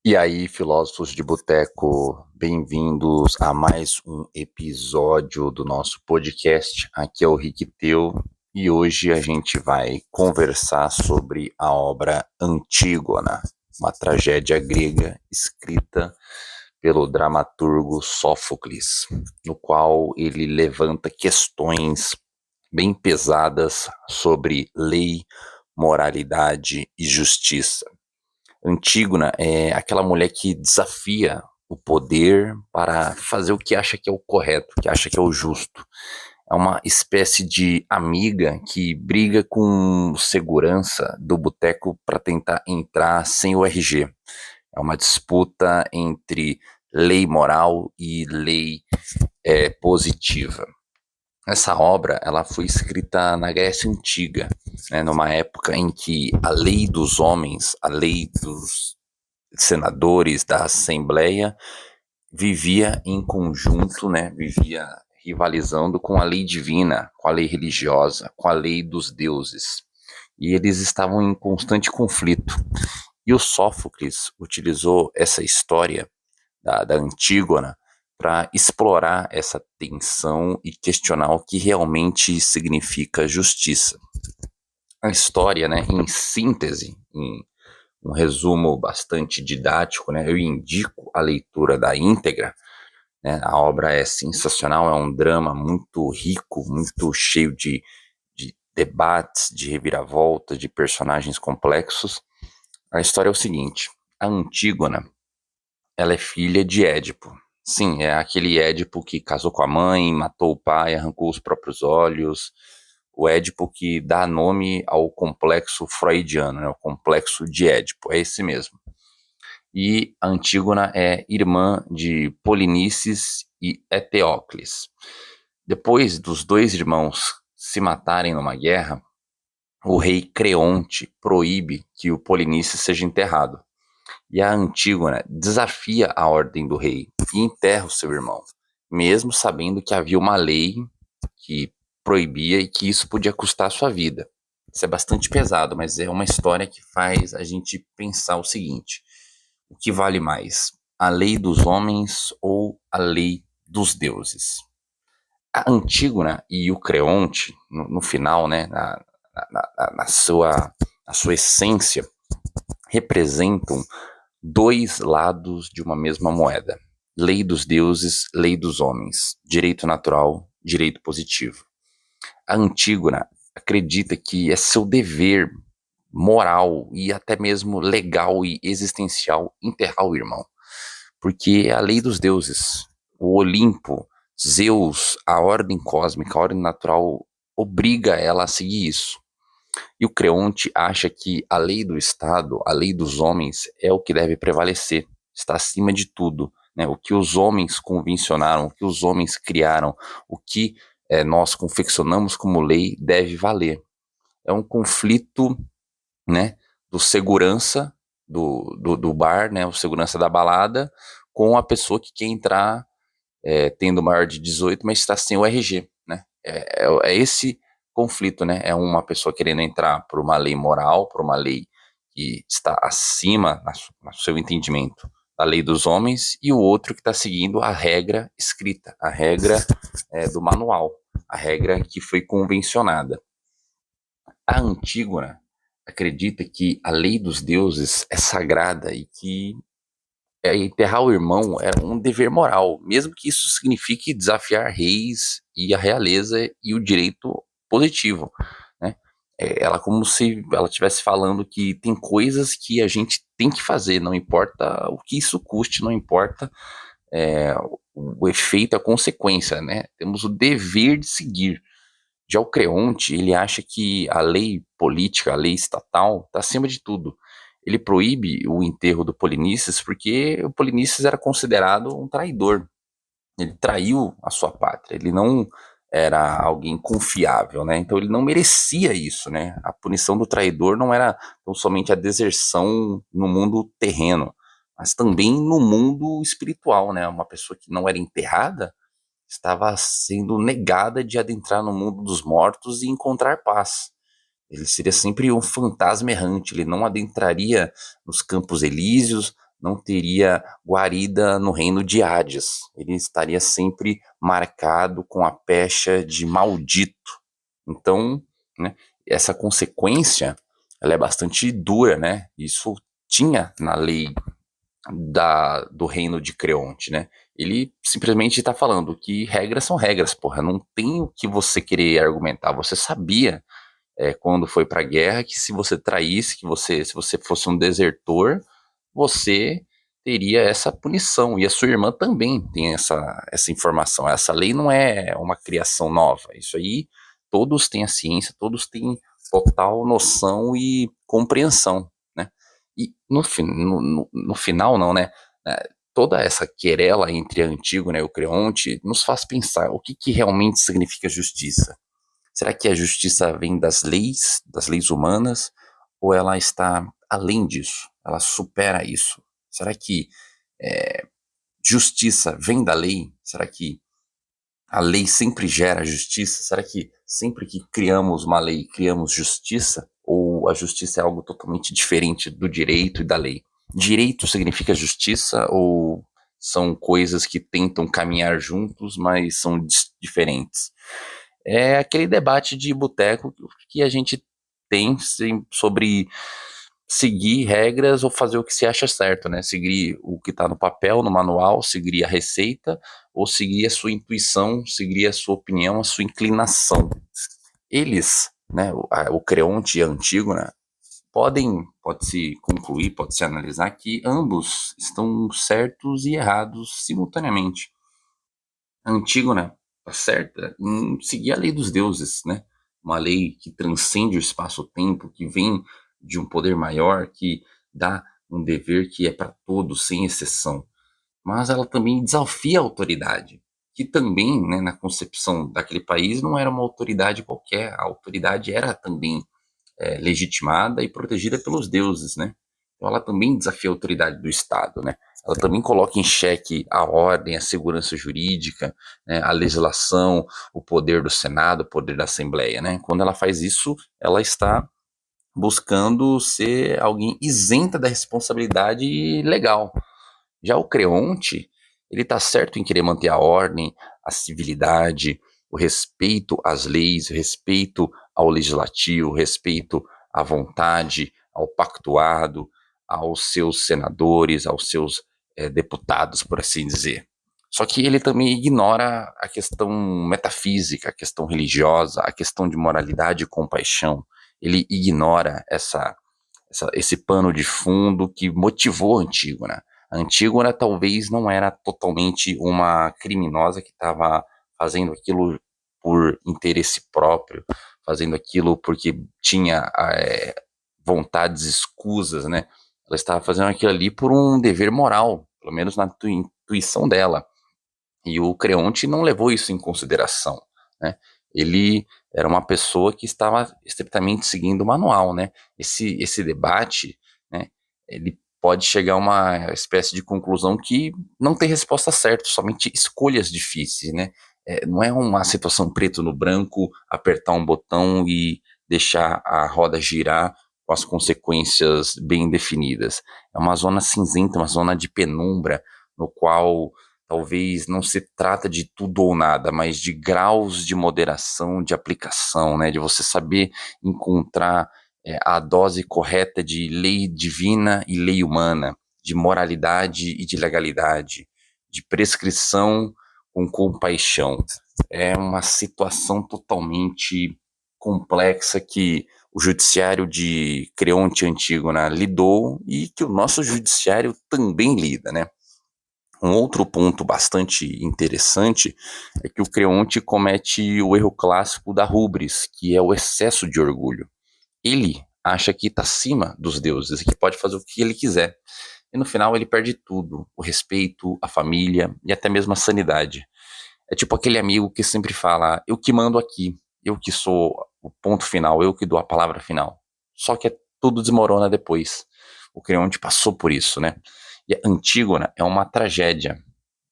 E aí, filósofos de boteco, bem-vindos a mais um episódio do nosso podcast. Aqui é o Rick Teu e hoje a gente vai conversar sobre a obra Antígona, uma tragédia grega escrita pelo dramaturgo Sófocles, no qual ele levanta questões bem pesadas sobre lei, moralidade e justiça. Antígona é aquela mulher que desafia o poder para fazer o que acha que é o correto, que acha que é o justo. É uma espécie de amiga que briga com segurança do boteco para tentar entrar sem o RG. É uma disputa entre lei moral e lei positiva. Essa obra ela foi escrita na Grécia Antiga, né, numa época em que a lei dos homens, a lei dos senadores da Assembleia vivia em conjunto, né, vivia rivalizando com a lei divina, com a lei religiosa, com a lei dos deuses. E eles estavam em constante conflito. E o Sófocles utilizou essa história da Antígona para explorar essa tensão e questionar o que realmente significa justiça. A história, né, em síntese, em um resumo bastante didático, né? Eu indico a leitura da íntegra, né? A obra é sensacional, é um drama muito rico, muito cheio de debates, de reviravoltas, de personagens complexos. A história é o seguinte: a Antígona, ela é filha de Édipo. Sim, é aquele Édipo que casou com a mãe, matou o pai, arrancou os próprios olhos. O Édipo que dá nome ao complexo freudiano, né? O complexo de Édipo, é esse mesmo. E a Antígona é irmã de Polinices e Eteocles. Depois dos dois irmãos se matarem numa guerra, o rei Creonte proíbe que o Polinices seja enterrado. E a Antígona desafia a ordem do rei e enterra o seu irmão, mesmo sabendo que havia uma lei que proibia e que isso podia custar a sua vida. Isso é bastante pesado, mas é uma história que faz a gente pensar o seguinte: o que vale mais, a lei dos homens ou a lei dos deuses? A Antígona e o Creonte, no final, né, na sua essência, representam dois lados de uma mesma moeda. Lei dos deuses, lei dos homens, direito natural, direito positivo. A Antígona acredita que é seu dever moral e até mesmo legal e existencial enterrar o irmão, porque é a lei dos deuses, o Olimpo, Zeus, a ordem cósmica, a ordem natural obriga ela a seguir isso. E o Creonte acha que a lei do Estado, a lei dos homens, é o que deve prevalecer, está acima de tudo. Né? O que os homens convencionaram, o que os homens criaram, o que nós confeccionamos como lei deve valer. É um conflito, né, do segurança do bar, né, o segurança da balada, com a pessoa que quer entrar tendo maior de 18, mas está sem o RG, né? É esse conflito, né? É uma pessoa querendo entrar por uma lei moral, por uma lei que está acima, no seu entendimento, da lei dos homens, e o outro que está seguindo a regra escrita, a regra do manual, a regra que foi convencionada. A Antígona acredita que a lei dos deuses é sagrada e que enterrar o irmão é um dever moral, mesmo que isso signifique desafiar reis e a realeza e o direito positivo, né? Ela como se ela estivesse falando que tem coisas que a gente tem que fazer, não importa o que isso custe, não importa é, o efeito, a consequência, né? Temos o dever de seguir. Já o Creonte, ele acha que a lei política, a lei estatal, está acima de tudo. Ele proíbe o enterro do Polinices porque o Polinices era considerado um traidor. Ele traiu a sua pátria, ele não era alguém confiável, né? Então ele não merecia isso, né? A punição do traidor não era tão somente a deserção no mundo terreno, mas também no mundo espiritual, né? Uma pessoa que não era enterrada estava sendo negada de adentrar no mundo dos mortos e encontrar paz. Ele seria sempre um fantasma errante, ele não adentraria nos campos elíseos, não teria guarida no reino de Hades. Ele estaria sempre marcado com a pecha de maldito. Então, né, essa consequência, ela é bastante dura, né? Isso tinha na lei do reino de Creonte, né? Ele simplesmente está falando que regras são regras, porra. Não tem o que você querer argumentar. Você sabia, quando foi para a guerra, que se você traísse, se você fosse um desertor, você teria essa punição. E a sua irmã também tem essa informação. Essa lei não é uma criação nova. Isso aí, todos têm a ciência, todos têm total noção e compreensão, né? E no final, não, né? Toda essa querela entre a Antígona e o Creonte nos faz pensar o que realmente significa justiça. Será que a justiça vem das leis humanas, ou ela está além disso? Ela supera isso? Será que justiça vem da lei? Será que a lei sempre gera justiça? Será que sempre que criamos uma lei, criamos justiça? Ou a justiça é algo totalmente diferente do direito e da lei? Direito significa justiça, ou são coisas que tentam caminhar juntos, mas são diferentes? É aquele debate de boteco que a gente tem sobre seguir regras ou fazer o que se acha certo, né? Seguir o que está no papel, no manual, seguir a receita, ou seguir a sua intuição, seguir a sua opinião, a sua inclinação. Eles, né, o Creonte e a Antígona, pode-se concluir, pode-se analisar que ambos estão certos e errados simultaneamente. A Antígona está certa em seguir a lei dos deuses, né? Uma lei que transcende o espaço-tempo, que vem de um poder maior, que dá um dever que é para todos, sem exceção. Mas ela também desafia a autoridade, que também, né, na concepção daquele país, não era uma autoridade qualquer. A autoridade era também legitimada e protegida pelos deuses, né? Então ela também desafia a autoridade do Estado, né? Ela também coloca em xeque a ordem, a segurança jurídica, né, a legislação, o poder do Senado, o poder da Assembleia, né? Quando ela faz isso, ela está buscando ser alguém isenta da responsabilidade legal. Já o Creonte, ele está certo em querer manter a ordem, a civilidade, o respeito às leis, o respeito ao legislativo, o respeito à vontade, ao pactuado, aos seus senadores, aos seus deputados, por assim dizer. Só que ele também ignora a questão metafísica, a questão religiosa, a questão de moralidade e compaixão. Ele ignora esse pano de fundo que motivou a Antígona. A Antígona talvez não era totalmente uma criminosa que estava fazendo aquilo por interesse próprio, fazendo aquilo porque tinha vontades escusas, né? Ela estava fazendo aquilo ali por um dever moral, pelo menos na intuição dela. E o Creonte não levou isso em consideração, né? Ele era uma pessoa que estava estritamente seguindo o manual, né? Esse debate, né? Ele pode chegar a uma espécie de conclusão que não tem resposta certa, somente escolhas difíceis, né? Não é uma situação preto no branco, apertar um botão e deixar a roda girar com as consequências bem definidas. É uma zona cinzenta, uma zona de penumbra, no qual talvez não se trata de tudo ou nada, mas de graus de moderação, de aplicação, né? De você saber encontrar a dose correta de lei divina e lei humana, de moralidade e de legalidade, de prescrição com compaixão. É uma situação totalmente complexa que o judiciário de Creonte e Antígona lidou e que o nosso judiciário também lida, né? Um outro ponto bastante interessante é que o Creonte comete o erro clássico da hubris, que é o excesso de orgulho. Ele acha que está acima dos deuses e que pode fazer o que ele quiser. E no final ele perde tudo: o respeito, a família e até mesmo a sanidade. É tipo aquele amigo que sempre fala: eu que mando aqui, eu que sou o ponto final, eu que dou a palavra final. Só que tudo desmorona depois. O Creonte passou por isso, né? E a Antígona é uma tragédia,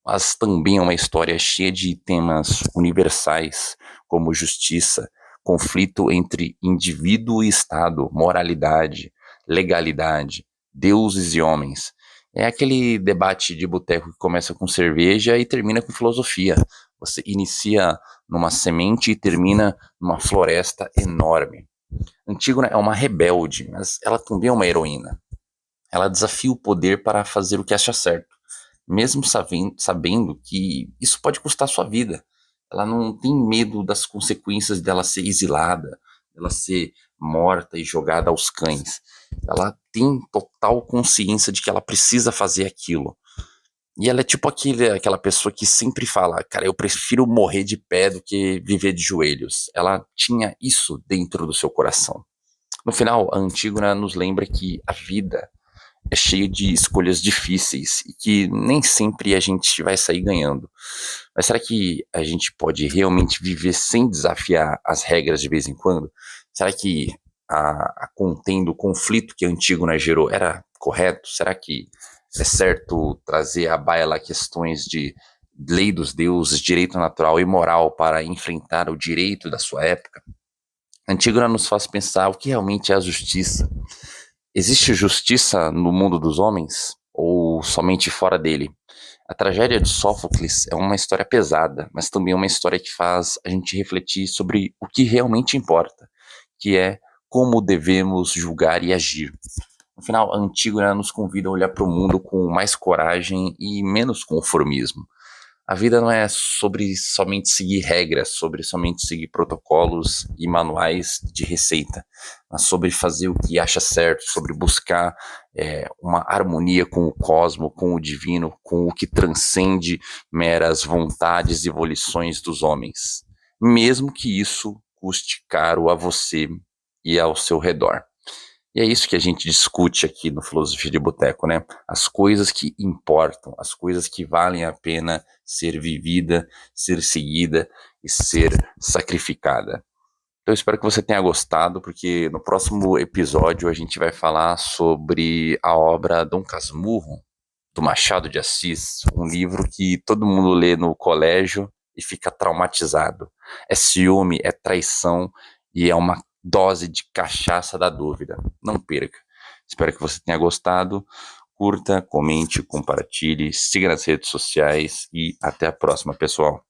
mas também é uma história cheia de temas universais, como justiça, conflito entre indivíduo e Estado, moralidade, legalidade, deuses e homens. É aquele debate de boteco que começa com cerveja e termina com filosofia. Você inicia numa semente e termina numa floresta enorme. Antígona é uma rebelde, mas ela também é uma heroína. Ela desafia o poder para fazer o que acha certo, mesmo sabendo que isso pode custar sua vida. Ela não tem medo das consequências dela ser exilada, dela ser morta e jogada aos cães. Ela tem total consciência de que ela precisa fazer aquilo. E ela é tipo aquela pessoa que sempre fala, cara, eu prefiro morrer de pé do que viver de joelhos. Ela tinha isso dentro do seu coração. No final, a Antígona nos lembra que a vida é cheia de escolhas difíceis e que nem sempre a gente vai sair ganhando. Mas será que a gente pode realmente viver sem desafiar as regras de vez em quando? Será que a contenda, o conflito que a Antígona gerou era correto? Será que é certo trazer à baila questões de lei dos deuses, direito natural e moral para enfrentar o direito da sua época? Antígona nos faz pensar o que realmente é a justiça. Existe justiça no mundo dos homens ou somente fora dele? A tragédia de Sófocles é uma história pesada, mas também é uma história que faz a gente refletir sobre o que realmente importa, que é como devemos julgar e agir. No final, a Antígona nos convida a olhar para o mundo com mais coragem e menos conformismo. A vida não é sobre somente seguir regras, sobre somente seguir protocolos e manuais de receita, mas sobre fazer o que acha certo, sobre buscar uma harmonia com o cosmo, com o divino, com o que transcende meras vontades e volições dos homens, mesmo que isso custe caro a você e ao seu redor. E é isso que a gente discute aqui no Filosofia de Boteco, né? As coisas que importam, as coisas que valem a pena ser vivida, ser seguida e ser sacrificada. Então eu espero que você tenha gostado, porque no próximo episódio a gente vai falar sobre a obra Dom Casmurro, do Machado de Assis, um livro que todo mundo lê no colégio e fica traumatizado. É ciúme, é traição e é uma dose de cachaça da dúvida. Não perca. Espero que você tenha gostado. Curta, comente, compartilhe, siga nas redes sociais e até a próxima, pessoal.